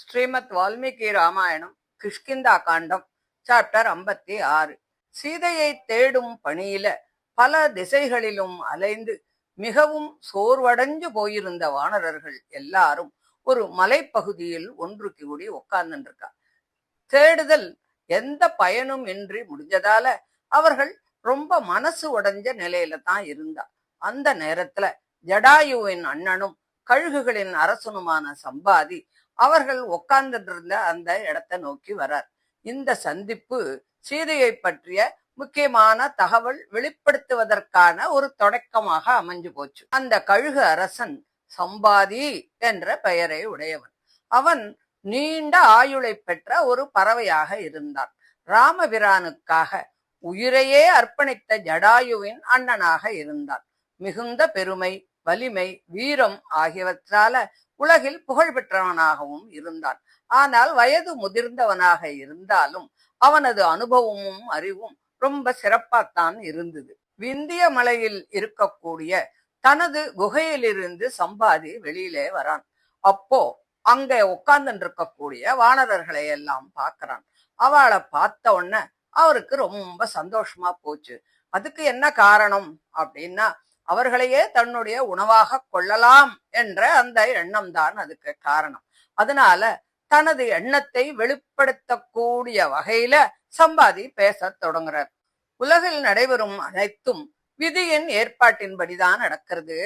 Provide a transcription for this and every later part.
ஸ்ரீமத் வால்மீகி ராமாயணம் கிஷ்கிந்தா காண்டம் chapter 56. சீதையை தேடும் பணியில பல திசைகளிலும் அலைந்து மிகவும் சோர்வடைஞ்சு போயிருந்த வானரர்கள் எல்லாரும் ஒரு மலைப்பகுதியில் ஒன்று கூடி உட்கார்ந்துருக்கா. தேடுதல் எந்த பயனும் இன்றி முடிஞ்சதால அவர்கள் ரொம்ப மனசு உடைஞ்ச நிலையில தான் இருந்தா. அந்த நேரத்துல ஜடாயுவின் அண்ணனும் கழுகுகளின் அரசனுமான சம்பாதி அவர்கள் உட்கார்ந்துட்டு இருந்த அந்த இடத்தை நோக்கி வரார். இந்த சந்திப்பு சீதையை பற்றிய முக்கியமான தகவல் வெளிப்படுத்துவதற்கான ஒரு தொடக்கமாக அமைஞ்சு போச்சு. அந்த கழுகு அரசன் சம்பாதி என்ற பெயரை உடையவன். அவன் நீண்ட ஆயுளை பெற்ற ஒரு பறவையாக இருந்தான். ராமபிரானுக்காக உயிரையே அர்ப்பணித்த ஜடாயுவின் அண்ணனாக இருந்தான். மிகுந்த பெருமை, வலிமை, வீரம் ஆகியவற்றால உலகில் புகழ் பெற்றவனாகவும் இருந்தான். ஆனால் வயது முதிர்ந்தவனாக இருந்தாலும் அவனது அனுபவமும் அறிவும் ரொம்ப சிறப்பாத்தான் இருந்தது. விந்திய மலையில் இருக்கக்கூடிய தனது குகையிலிருந்து சம்பாதி வெளியிலே வரான். அப்போ அங்க உட்கார்ந்து இருக்கக்கூடிய வானரர்களை எல்லாம் பார்க்கறான். அவளை பார்த்த உடனே அவருக்கு ரொம்ப சந்தோஷமா போச்சு. அதுக்கு என்ன காரணம் அப்படின்னா, அவர்களையே தன்னுடைய உணவாக கொள்ளலாம் என்ற அந்த எண்ணம் தான் அதுக்கு காரணம். அதனால தனது எண்ணத்தை வெளிப்படுத்தக்கூடிய வகையில சம்பாதி பேசத் தொடங்குறார். உலகில் நடைபெறும் அனைத்தும் விதியின் ஏற்பாட்டின்படிதான் நடக்கிறது.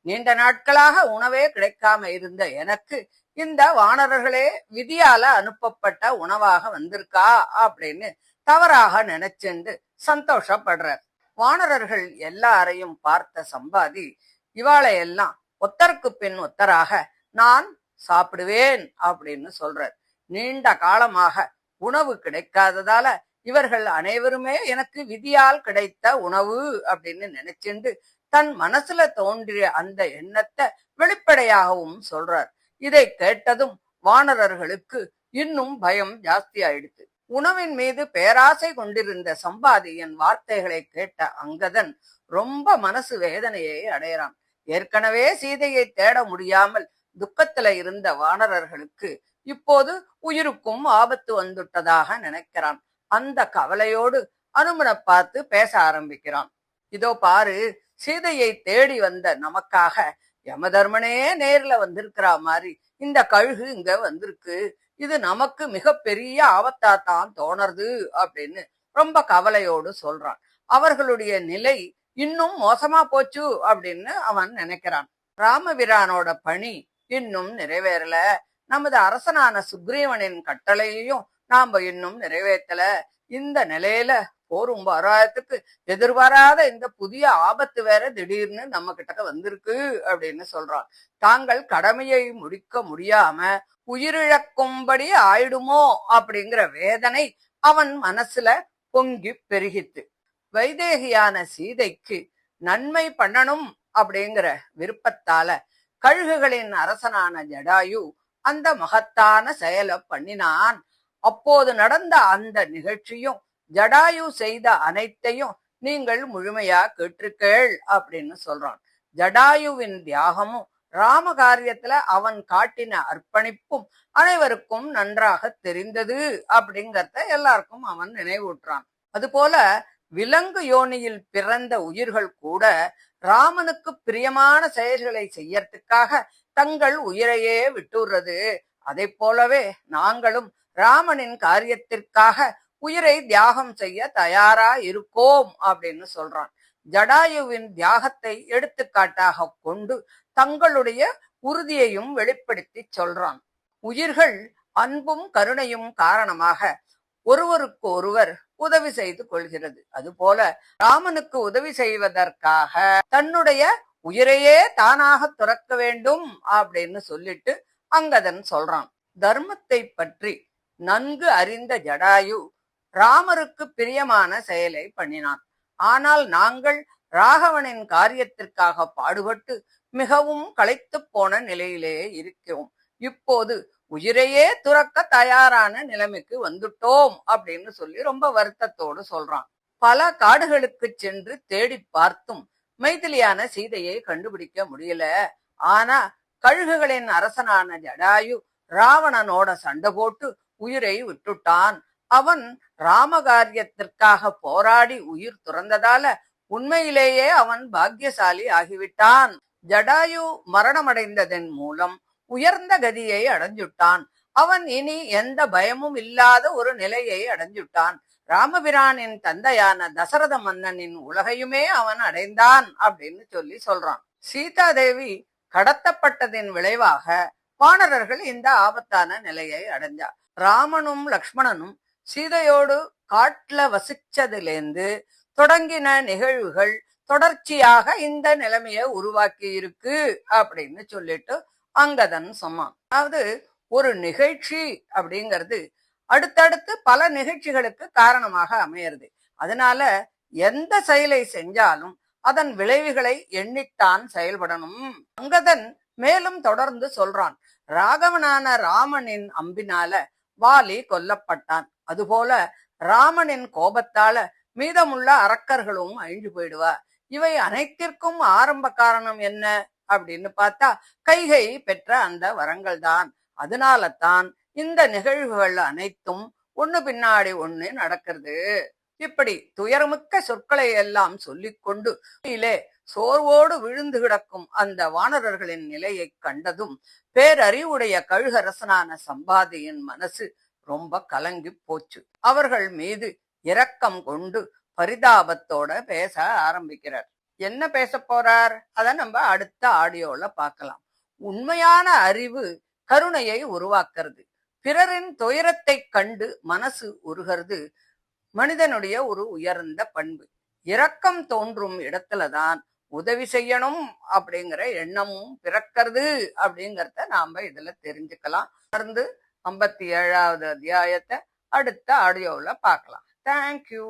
நீண்ட நாட்களாக உணவே கிடைக்காம இருந்த எனக்கு இந்த வானரர்களே விதியால அனுப்பப்பட்ட உணவாக வந்திருக்கா அப்படின்னு தவறாக நினைச்சுண்டு சந்தோஷப்படுறார். வானரர்கள் எல்லாரையும் பார்த்த சம்பாதி இவாளையெல்லாம் ஒத்தருக்கு பின் ஒத்தராக நான் சாப்பிடுவேன் அப்படின்னு சொல்றார். நீண்ட காலமாக உணவு கிடைக்காததால இவர்கள் அனைவருமே எனக்கு விதியால் கிடைத்த உணவு அப்படின்னு நினைச்சுண்டு தன் மனசுல தோன்றிய அந்த எண்ணத்தை வெளிப்படையாகவும் சொல்றார். இதை கேட்டதும் வானரர்களுக்கு இன்னும் பயம் ஜாஸ்தி ஆயிடுச்சு. உணவின் மீது பேராசை கொண்டிருந்த சம்பாதியின் வார்த்தைகளை கேட்ட அங்கதன் ரொம்ப மனசு வேதனையை அடையறான். ஏற்கனவே சீதையை தேட முடியாமல் துக்கத்துல இருந்த வானரர்களுக்கு இப்போது உயிருக்கும் ஆபத்து வந்துட்டதாக நினைக்கிறான். அந்த கவலையோடு அனுமனை பார்த்து பேச ஆரம்பிக்கிறான். இதோ பாரு, சீதையை தேடி வந்த நமக்காக யமதர்மனே நேர்ல வந்திருக்கிற மாதிரி இந்த கழுகு இங்க வந்திருக்கு. இது நமக்கு மிக பெரிய ஆபத்தாத்தான் தோணருது அப்படின்னு ரொம்ப கவலையோடு சொல்றான். அவர்களுடைய நிலை இன்னும் மோசமா போச்சு அப்படின்னு அவன் நினைக்கிறான். ராமபிரானோட பணி இன்னும் நிறைவேறல. நமது அரசனான சுக்ரீவனின் கட்டளையையும் நாம இன்னும் நிறைவேற்றல. இந்த நிலையில போரும் வராயத்துக்கு எதிர்பாராத இந்த புதிய ஆபத்து வேற திடீர்னு நம்ம கிட்ட வந்திருக்கு அப்படின்னு சொல்றான். தாங்கள் கடமையை முடிக்க முடியாம உயிரிழக்கும்படி ஆயிடுமோ அப்படிங்கிற வேதனை அவன் மனசுல பொங்கி பெருகித்து. வைதேகியான சீதைக்கு நன்மை பண்ணணும் அப்படிங்கிற விருப்பத்தால கழுகுகளின் அரசனான ஜடாயு அந்த மகத்தான செயலை பண்ணினான். அப்போது நடந்த அந்த நிகழ்ச்சியும் ஜடாயு செய்த அனைத்தையும் நீங்கள் முழுமையா கேட்டிருக்கேள் அப்படின்னு சொல்றான். ஜடாயுவின் தியாகமும் ராம காரியத்துல அவன் காட்டின அர்ப்பணிப்பும் அனைவருக்கும் நன்றாக தெரிந்தது அப்படிங்கறத எல்லாருக்கும் அவன் நினைவூட்டுறான். அதுபோல விலங்கு யோனியில் பிறந்த உயிர்கள் கூட ராமனுக்கு பிரியமான செயல்களை செய்யறதுக்காக தங்கள் உயிரையே விட்டுறது. அதை போலவே நாங்களும் ராமனின் காரியத்திற்காக உயிரை தியாகம் செய்ய தயாரா இருக்கோம் அப்படின்னு சொல்றான். ஜடாயுவின் தியாகத்தை எடுத்துக்காட்டாக கொண்டு தங்களுடைய உறுதியையும் வெளிப்படுத்தி சொல்றான். உயிர்கள் அன்பும் கருணையும் காரணமாக ஒருவருக்கு ஒருவர் உதவி செய்து கொள்கிறது. அதுபோல ராமனுக்கு உதவி செய்வதற்காக தன்னுடைய உயிரையே தானாக துறக்க வேண்டும் அப்படின்னு சொல்லிட்டு அங்கதன் சொல்றான். தர்மத்தை பற்றி நன்கு அறிந்த ஜடாயு ராமருக்கு பிரியமான செயலை பண்ணினான். ஆனால் நாங்கள் ராகவனின் காரியத்திற்காக பாடுபட்டு மிகவும் களைத்து போன நிலையிலே இருக்கிறோம். இப்போது உயிரையே துறக்க தயாரான நிலைமைக்கு வந்துட்டோம் அப்படின்னு சொல்லி ரொம்ப வருத்தத்தோடு சொல்றான். பல காடுகளுக்கு சென்று தேடி பார்த்தும் மைதிலியான சீதையை கண்டுபிடிக்க முடியல. ஆனா கழுகுகளின் அரசனான ஜடாயு ராவணனோட சண்டை போட்டு உயிரை விட்டுட்டான். அவன் ராமகாரியத்திற்காக போராடி உயிர் துறந்ததால உண்மையிலேயே அவன் பாக்கியசாலி ஆகிவிட்டான். ஜடாயு மரணமடைந்ததன் மூலம் உயர்ந்த கதியை அடைஞ்சுட்டான். அவன் இனி எந்த பயமும் இல்லாத ஒரு நிலையை அடைஞ்சுட்டான். ராமபிரானின் தந்தையான தசரத மன்னனின் உலகையுமே அவன் அடைந்தான் அப்படின்னு சொல்றான். சீதாதேவி கடத்தப்பட்டதின் விளைவாக வானரர்கள் இந்த ஆபத்தான நிலையை அடைஞ்சார். ராமனும் லக்ஷ்மணனும் சீதையோடு காட்டுல வசிச்சதிலிருந்து தொடங்கின நிகழ்வுகள் தொடர்ச்சியாக இந்த நிலைமையை உருவாக்கி இருக்கு அப்படின்னு சொல்லிட்டு அங்கதன் சொன்னான். அதாவது ஒரு நிகழ்ச்சி அப்படிங்கிறது அடுத்தடுத்து பல நிகழ்ச்சிகளுக்கு காரணமாக அமையிறது. அதனால எந்த செயலை செஞ்சாலும் அதன் விளைவுகளை எண்ணித்தான் செயல்படணும். அங்கதன் மேலும் தொடர்ந்து சொல்றான். ராகவனான ராமனின் அம்பினால வாலி கொல்லப்பட்டான். அதுபோல ராமனின் கோபத்தால மீதமுள்ள அரக்கர்களும் அழிஞ்சு போயிடுவா. இவை அனைத்திற்கும் ஆரம்ப காரணம் என்ன அப்படின்னு பார்த்தா கைகை பெற்ற அந்த வரங்கள் தான். அதனால தான் இந்த நிகழ்வுகள் அனைத்தும் ஒண்ணு பின்னாடி ஒண்ணு நடக்கிறது. இப்படி துயரமிக்க சொற்களை எல்லாம் சொல்லிக்கொண்டு சோர்வோடு விழுந்து கிடக்கும் அந்த வானரர்களின் நிலையை கண்டதும் பேரறிவுடைய கழுகரசனான சம்பாதியின் மனசு ரொம்ப கலங்கி போச்சு. அவர்கள் மீது இரக்கம் கொண்டு பரிதாபத்தோட பேச ஆரம்பிக்கிறார். என்ன பேச போறார் அத நம்ம அடுத்த ஆடியோல பார்க்கலாம். உண்மையான அறிவு கருணையை உருவாக்குறது. பிறரின் துயரத்தை கண்டு மனசு உருகிறது மனிதனுடைய ஒரு உயர்ந்த பண்பு. இரக்கம் தோன்றும் இடத்துலதான் உதவி செய்யணும் அப்படிங்கிற எண்ணமும் பிறக்கிறது அப்படிங்கறத நாம இதுல தெரிஞ்சுக்கலாம். தொடர்ந்து 57வது அத்தியாயத்தை அடுத்த ஆடியோல பார்க்கலாம். தேங்க்யூ.